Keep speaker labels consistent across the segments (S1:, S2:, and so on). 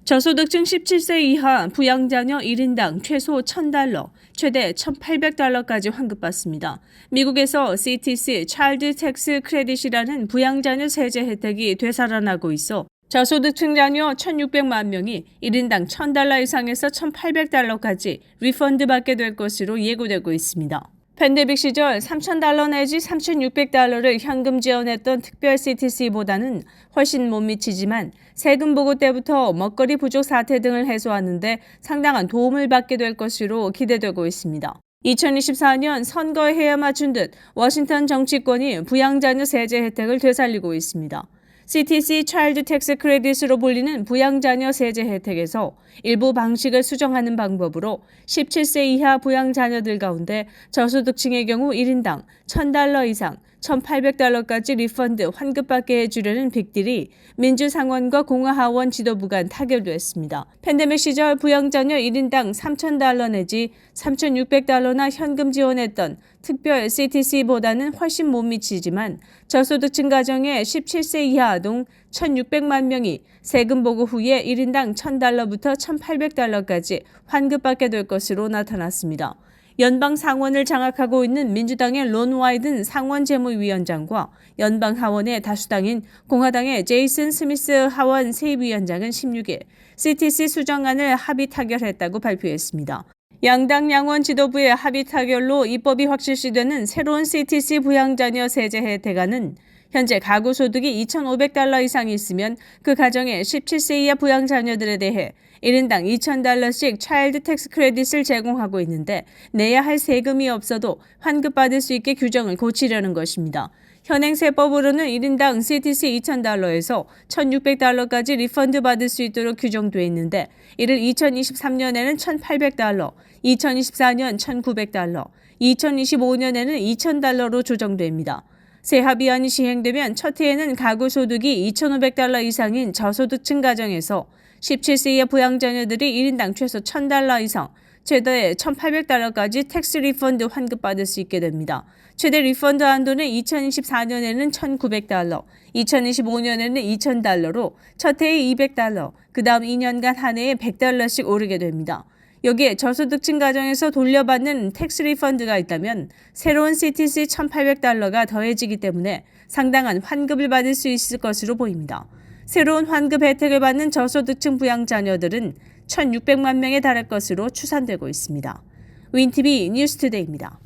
S1: 저소득층 17세 이하 부양자녀 1인당 최소 $1,000, 최대 $1,800까지 환급받습니다. 미국에서 CTC Child Tax Credit이라는 부양자녀 세제 혜택이 되살아나고 있어 저소득층 자녀 1,600만 명이 1인당 $1,000 이상에서 $1,800까지 리펀드 받게 될 것으로 예고되고 있습니다. 팬데믹 시절 $3,000 내지 $3,600를 현금 지원했던 특별 CTC보다는 훨씬 못 미치지만 세금 보고 때부터 먹거리 부족 사태 등을 해소하는 데 상당한 도움을 받게 될 것으로 기대되고 있습니다. 2024년 선거에 해야 맞춘 듯 워싱턴 정치권이 부양자녀 세제 혜택을 되살리고 있습니다. CTC Child Tax Credit으로 불리는 부양자녀 세제 혜택에서 일부 방식을 수정하는 방법으로 17세 이하 부양자녀들 가운데 저소득층의 경우 1인당 $1,000 이상 $1,800까지 리펀드 환급받게 해주려는 빅딜이 민주상원과 공화하원 지도부 간 타결됐습니다. 팬데믹 시절 부양자녀 1인당 $3,000 내지 $3,600나 현금 지원했던 특별 CTC보다는 훨씬 못 미치지만 저소득층 가정의 17세 이하 아동 1,600만 명이 세금 보고 후에 1인당 $1,000부터 $1,800까지 환급받게 될 것으로 나타났습니다. 연방 상원을 장악하고 있는 민주당의 론 와이든 상원 재무위원장과 연방 하원의 다수당인 공화당의 제이슨 스미스 하원 세입위원장은 16일 CTC 수정안을 합의 타결했다고 발표했습니다. 양당 양원 지도부의 합의 타결로 입법이 확실시되는 새로운 CTC 부양자녀 세제 혜택안은 현재 가구 소득이 $2,500 이상이 있으면 그 가정의 17세 이하 부양자녀들에 대해 1인당 $2,000씩 차일드 텍스 크레딧을 제공하고 있는데 내야 할 세금이 없어도 환급받을 수 있게 규정을 고치려는 것입니다. 현행 세법으로는 1인당 CTC $2,000에서 $1,600까지 리펀드 받을 수 있도록 규정돼 있는데 이를 2023년에는 $1,800, 2024년 $1,900, 2025년에는 $2,000로 조정됩니다. 새 합의안이 시행되면 첫 해에는 가구 소득이 $2,500 이상인 저소득층 가정에서 17세 이하 부양자녀들이 1인당 최소 $1,000 이상, 최대 $1,800까지 텍스 리펀드 환급받을 수 있게 됩니다. 최대 리펀드 한도는 2024년에는 $1,900, 2025년에는 $2,000로 첫 해에 $200, 그 다음 2년간 한 해에 $100씩 오르게 됩니다. 여기에 저소득층 가정에서 돌려받는 텍스 리펀드가 있다면 새로운 CTC $1,800가 더해지기 때문에 상당한 환급을 받을 수 있을 것으로 보입니다. 새로운 환급 혜택을 받는 저소득층 부양자녀들은 1,600만 명에 달할 것으로 추산되고 있습니다. 윈TV 뉴스투데이입니다.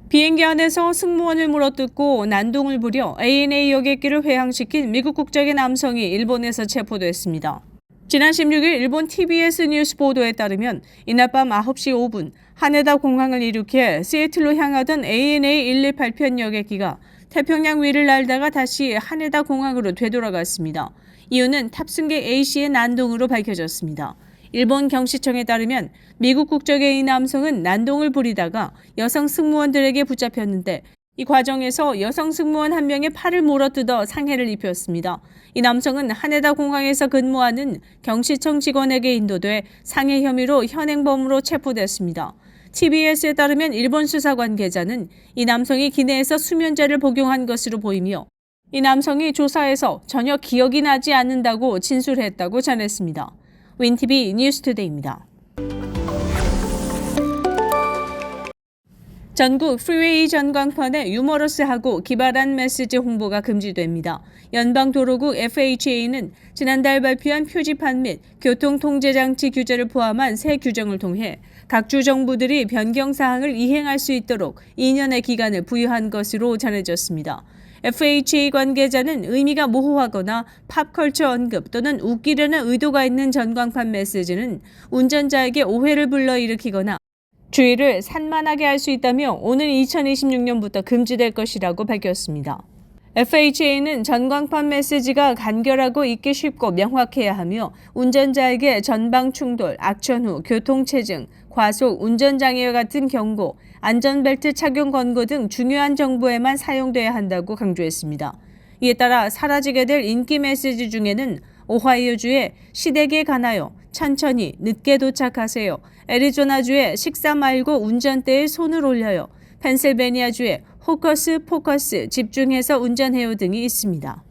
S1: 비행기 안에서 승무원을 물어뜯고 난동을 부려 ANA 여객기를 회항시킨 미국 국적의 남성이 일본에서 체포됐습니다. 지난 16일 일본 TBS 뉴스 보도에 따르면 이날 밤 9시 5분 하네다 공항을 이륙해 시애틀로 향하던 ANA 118편 여객기가 태평양 위를 날다가 다시 하네다 공항으로 되돌아갔습니다. 이유는 탑승객 A씨의 난동으로 밝혀졌습니다. 일본 경시청에 따르면 미국 국적의 이 남성은 난동을 부리다가 여성 승무원들에게 붙잡혔는데 이 과정에서 여성 승무원 한 명의 팔을 물어뜯어 상해를 입혔습니다. 이 남성은 하네다 공항에서 근무하는 경시청 직원에게 인도돼 상해 혐의로 현행범으로 체포됐습니다. TBS에 따르면 일본 수사 관계자는 이 남성이 기내에서 수면제를 복용한 것으로 보이며 이 남성이 조사에서 전혀 기억이 나지 않는다고 진술했다고 전했습니다. 윈TV 뉴스투데이입니다. 전국 프리웨이 전광판에 유머러스하고 기발한 메시지 홍보가 금지됩니다. 연방도로국 FHA는 지난달 발표한 표지판 및 교통통제장치 규제를 포함한 새 규정을 통해 각 주 정부들이 변경사항을 이행할 수 있도록 2년의 기간을 부여한 것으로 전해졌습니다. FHA 관계자는 의미가 모호하거나 팝컬처 언급 또는 웃기려는 의도가 있는 전광판 메시지는 운전자에게 오해를 불러일으키거나 주의를 산만하게 할 수 있다며 오는 2026년부터 금지될 것이라고 밝혔습니다. FHA는 전광판 메시지가 간결하고 읽기 쉽고 명확해야 하며 운전자에게 전방 충돌, 악천 후, 교통체증, 과속, 운전장애와 같은 경고, 안전벨트 착용 권고 등 중요한 정보에만 사용돼야 한다고 강조했습니다. 이에 따라 사라지게 될 인기 메시지 중에는 오하이오주의 시댁에 가나요? 천천히 늦게 도착하세요. 애리조나주의 식사 말고 운전대에 손을 올려요. 펜실베니아주의 포커스 집중해서 운전해요 등이 있습니다.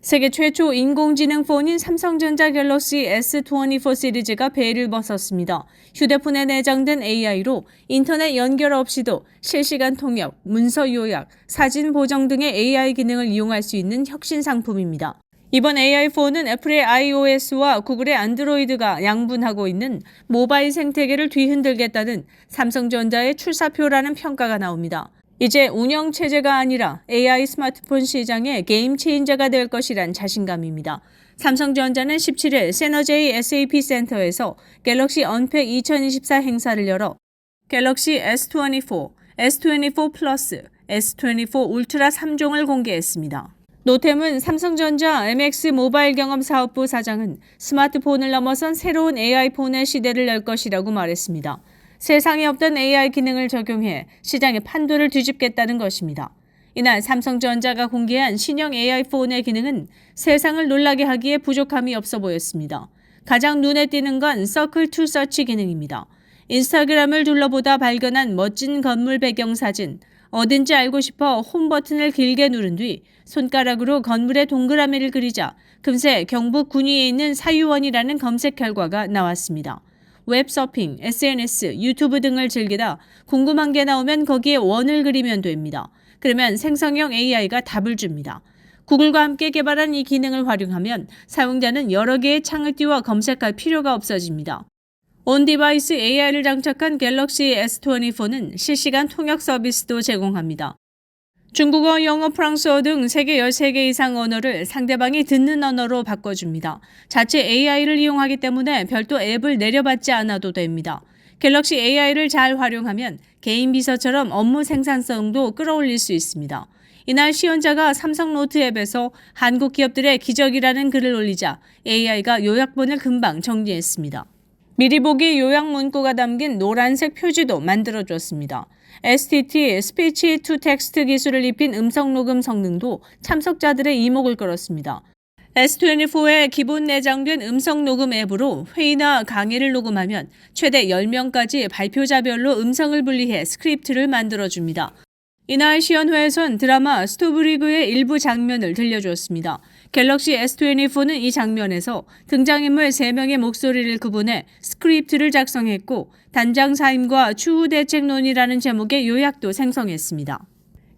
S1: 세계 최초 인공지능 폰인 삼성전자 갤럭시 S24 시리즈가 베일을 벗었습니다. 휴대폰에 내장된 AI로 인터넷 연결 없이도 실시간 통역, 문서 요약, 사진 보정 등의 AI 기능을 이용할 수 있는 혁신 상품입니다. 이번 AI4는 애플의 iOS와 구글의 안드로이드가 양분하고 있는 모바일 생태계를 뒤흔들겠다는 삼성전자의 출사표라는 평가가 나옵니다. 이제 운영체제가 아니라 AI 스마트폰 시장의 게임 체인저가 될 것이란 자신감입니다. 삼성전자는 17일 세너제이 SAP 센터에서 갤럭시 언팩 2024 행사를 열어 갤럭시 S24, S24 플러스, S24 울트라 3종을 공개했습니다. 노템은 삼성전자 MX 모바일 경험 사업부 사장은 스마트폰을 넘어선 새로운 AI폰의 시대를 열 것이라고 말했습니다. 세상에 없던 AI 기능을 적용해 시장의 판도를 뒤집겠다는 것입니다. 이날 삼성전자가 공개한 신형 AI폰의 기능은 세상을 놀라게 하기에 부족함이 없어 보였습니다. 가장 눈에 띄는 건 서클 투 서치 기능입니다. 인스타그램을 둘러보다 발견한 멋진 건물 배경 사진, 어딘지 알고 싶어 홈 버튼을 길게 누른 뒤 손가락으로 건물의 동그라미를 그리자 금세 경북 군위에 있는 사유원이라는 검색 결과가 나왔습니다. 웹서핑, SNS, 유튜브 등을 즐기다 궁금한 게 나오면 거기에 원을 그리면 됩니다. 그러면 생성형 AI가 답을 줍니다. 구글과 함께 개발한 이 기능을 활용하면 사용자는 여러 개의 창을 띄워 검색할 필요가 없어집니다. 온디바이스 AI를 장착한 갤럭시 S24는 실시간 통역 서비스도 제공합니다. 중국어, 영어, 프랑스어 등 세계 13개 이상 언어를 상대방이 듣는 언어로 바꿔줍니다. 자체 AI를 이용하기 때문에 별도 앱을 내려받지 않아도 됩니다. 갤럭시 AI를 잘 활용하면 개인 비서처럼 업무 생산성도 끌어올릴 수 있습니다. 이날 시연자가 삼성노트 앱에서 한국 기업들의 기적이라는 글을 올리자 AI가 요약본을 금방 정리했습니다. 미리 보기 요약 문구가 담긴 노란색 표지도 만들어줬습니다. STT 스피치 투 텍스트 기술을 입힌 음성 녹음 성능도 참석자들의 이목을 끌었습니다. S24의 기본 내장된 음성 녹음 앱으로 회의나 강의를 녹음하면 최대 10명까지 발표자별로 음성을 분리해 스크립트를 만들어줍니다. 이날 시연회에선 드라마 스토브리그의 일부 장면을 들려주었습니다. 갤럭시 S24는 이 장면에서 등장인물 3명의 목소리를 구분해 스크립트를 작성했고 단장 사임과 추후 대책론이라는 제목의 요약도 생성했습니다.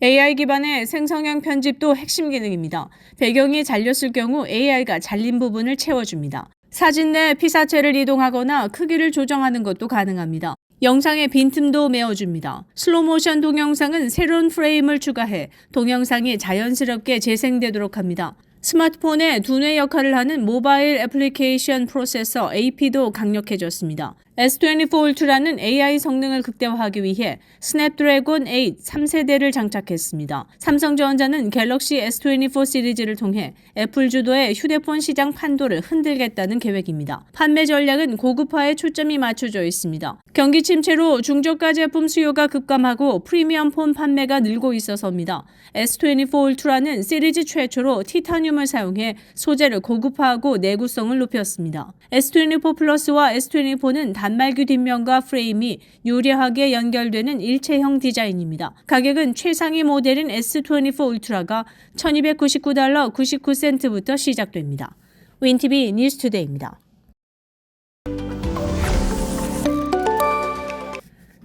S1: AI 기반의 생성형 편집도 핵심 기능입니다. 배경이 잘렸을 경우 AI가 잘린 부분을 채워줍니다. 사진 내 피사체를 이동하거나 크기를 조정하는 것도 가능합니다. 영상의 빈틈도 메워줍니다. 슬로모션 동영상은 새로운 프레임을 추가해 동영상이 자연스럽게 재생되도록 합니다. 스마트폰의 두뇌 역할을 하는 모바일 애플리케이션 프로세서 AP도 강력해졌습니다. S24 울트라는 AI 성능을 극대화하기 위해 스냅드래곤 8 3세대를 장착했습니다. 삼성전자는 갤럭시 S24 시리즈를 통해 애플 주도의 휴대폰 시장 판도를 흔들겠다는 계획입니다. 판매 전략은 고급화에 초점이 맞춰져 있습니다. 경기 침체로 중저가 제품 수요가 급감하고 프리미엄 폰 판매가 늘고 있어서입니다. S24 울트라는 시리즈 최초로 티타늄을 사용해 소재를 고급화하고 내구성을 높였습니다. S24 플러스와 S24는 단말기 뒷면과 프레임이 유려하게 연결되는 일체형 디자인입니다. 가격은 최상위 모델인 S24 울트라가 $1299 99센트부터 시작됩니다. 윈티비 뉴스투데이입니다.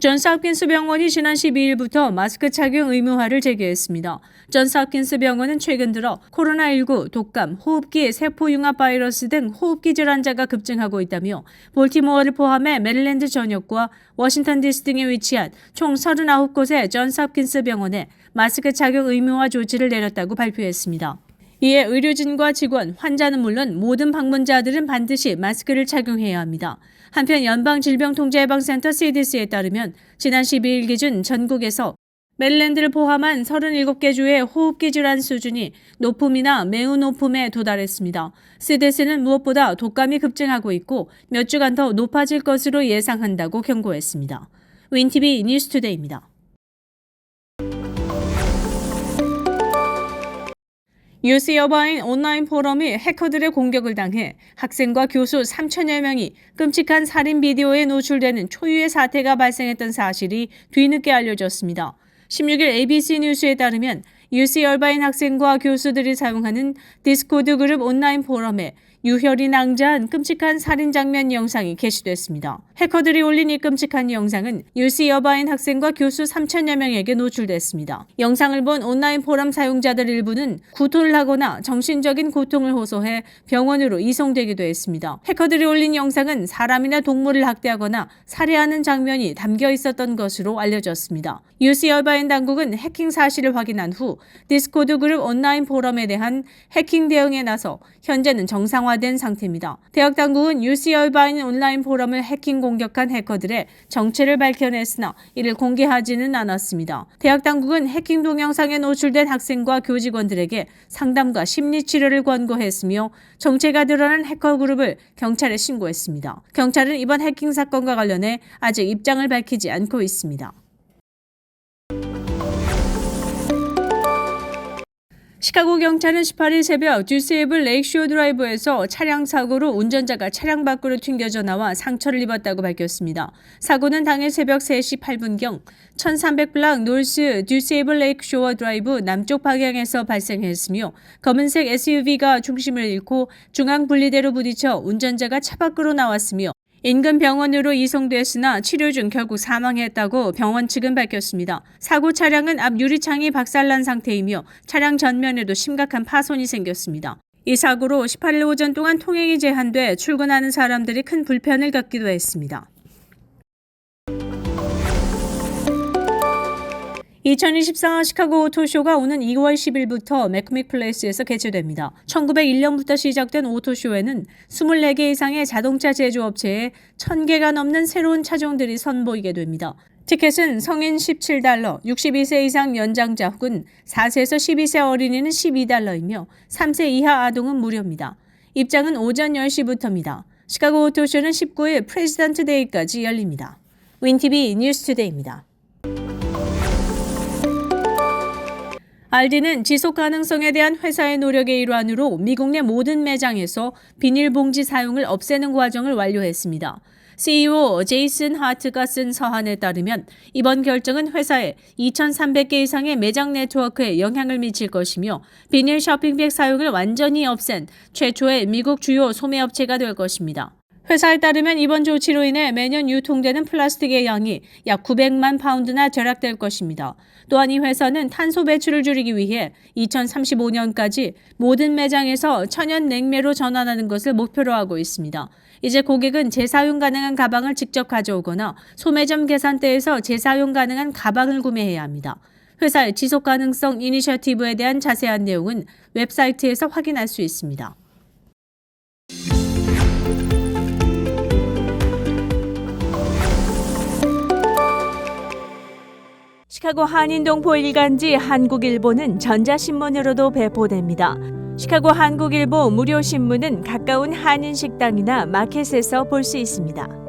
S1: 존스홉킨스 병원이 지난 12일부터 마스크 착용 의무화를 재개했습니다. 존스홉킨스 병원은 최근 들어 코로나19, 독감, 호흡기 세포융합 바이러스 등 호흡기 질환자가 급증하고 있다며 볼티모어를 포함해 메릴랜드 전역과 워싱턴 DC 등에 위치한 총 39곳의 존스홉킨스 병원에 마스크 착용 의무화 조치를 내렸다고 발표했습니다. 이에 의료진과 직원, 환자는 물론 모든 방문자들은 반드시 마스크를 착용해야 합니다. 한편 연방질병통제예방센터 CDC에 따르면 지난 12일 기준 전국에서 메릴랜드를 포함한 37개 주의 호흡기 질환 수준이 높음이나 매우 높음에 도달했습니다. CDC는 무엇보다 독감이 급증하고 있고 몇 주간 더 높아질 것으로 예상한다고 경고했습니다. 윈티비 뉴스투데이입니다. UC 여바인 온라인 포럼이 해커들의 공격을 당해 학생과 교수 3천여 명이 끔찍한 살인 비디오에 노출되는 초유의 사태가 발생했던 사실이 뒤늦게 알려졌습니다. 16일 ABC 뉴스에 따르면 UC 얼바인 학생과 교수들이 사용하는 디스코드 그룹 온라인 포럼에 유혈이 낭자한 끔찍한 살인 장면 영상이 게시됐습니다. 해커들이 올린 이 끔찍한 영상은 UC 얼바인 학생과 교수 3천여 명에게 노출됐습니다. 영상을 본 온라인 포럼 사용자들 일부는 구토를 하거나 정신적인 고통을 호소해 병원으로 이송되기도 했습니다. 해커들이 올린 영상은 사람이나 동물을 학대하거나 살해하는 장면이 담겨 있었던 것으로 알려졌습니다. UC 얼바인 당국은 해킹 사실을 확인한 후 디스코드 그룹 온라인 포럼에 대한 해킹 대응에 나서 현재는 정상화된 상태입니다. 대학 당국은 UC 얼바인 온라인 포럼을 해킹 공격한 해커들의 정체를 밝혀냈으나 이를 공개하지는 않았습니다. 대학 당국은 해킹 동영상에 노출된 학생과 교직원들에게 상담과 심리 치료를 권고했으며 정체가 드러난 해커 그룹을 경찰에 신고했습니다. 경찰은 이번 해킹 사건과 관련해 아직 입장을 밝히지 않고 있습니다. 시카고 경찰은 18일 새벽 듀세이블 레이크쇼어 드라이브에서 차량 사고로 운전자가 차량 밖으로 튕겨져 나와 상처를 입었다고 밝혔습니다. 사고는 당일 새벽 3시 8분경 1300블락 노스 듀세이블 레이크쇼어 드라이브 남쪽 방향에서 발생했으며 검은색 SUV가 중심을 잃고 중앙 분리대로 부딪혀 운전자가 차 밖으로 나왔으며 인근 병원으로 이송됐으나 치료 중 결국 사망했다고 병원 측은 밝혔습니다. 사고 차량은 앞 유리창이 박살난 상태이며 차량 전면에도 심각한 파손이 생겼습니다. 이 사고로 18일 오전 동안 통행이 제한돼 출근하는 사람들이 큰 불편을 겪기도 했습니다. 2024 시카고 오토쇼가 오는 2월 10일부터 맥코믹 플레이스에서 개최됩니다. 1901년부터 시작된 오토쇼에는 24개 이상의 자동차 제조업체에 1000개가 넘는 새로운 차종들이 선보이게 됩니다. 티켓은 성인 $17, 62세 이상 연장자 혹은 4세에서 12세 어린이는 $12이며 3세 이하 아동은 무료입니다. 입장은 오전 10시부터입니다. 시카고 오토쇼는 19일 프레지던트 데이까지 열립니다. 윈TV 뉴스투데이입니다. 알디는 지속 가능성에 대한 회사의 노력의 일환으로 미국 내 모든 매장에서 비닐봉지 사용을 없애는 과정을 완료했습니다. CEO 제이슨 하트가 쓴 서한에 따르면 이번 결정은 회사의 2,300개 이상의 매장 네트워크에 영향을 미칠 것이며 비닐 쇼핑백 사용을 완전히 없앤 최초의 미국 주요 소매업체가 될 것입니다. 회사에 따르면 이번 조치로 인해 매년 유통되는 플라스틱의 양이 약 900만 파운드나 절약될 것입니다. 또한 이 회사는 탄소 배출을 줄이기 위해 2035년까지 모든 매장에서 천연 냉매로 전환하는 것을 목표로 하고 있습니다. 이제 고객은 재사용 가능한 가방을 직접 가져오거나 소매점 계산대에서 재사용 가능한 가방을 구매해야 합니다. 회사의 지속 가능성 이니셔티브에 대한 자세한 내용은 웹사이트에서 확인할 수 있습니다. 시카고 한인동포 일간지 한국일보는 전자신문으로도 배포됩니다. 시카고 한국일보 무료 신문은 가까운 한인식당이나 마켓에서 볼 수 있습니다.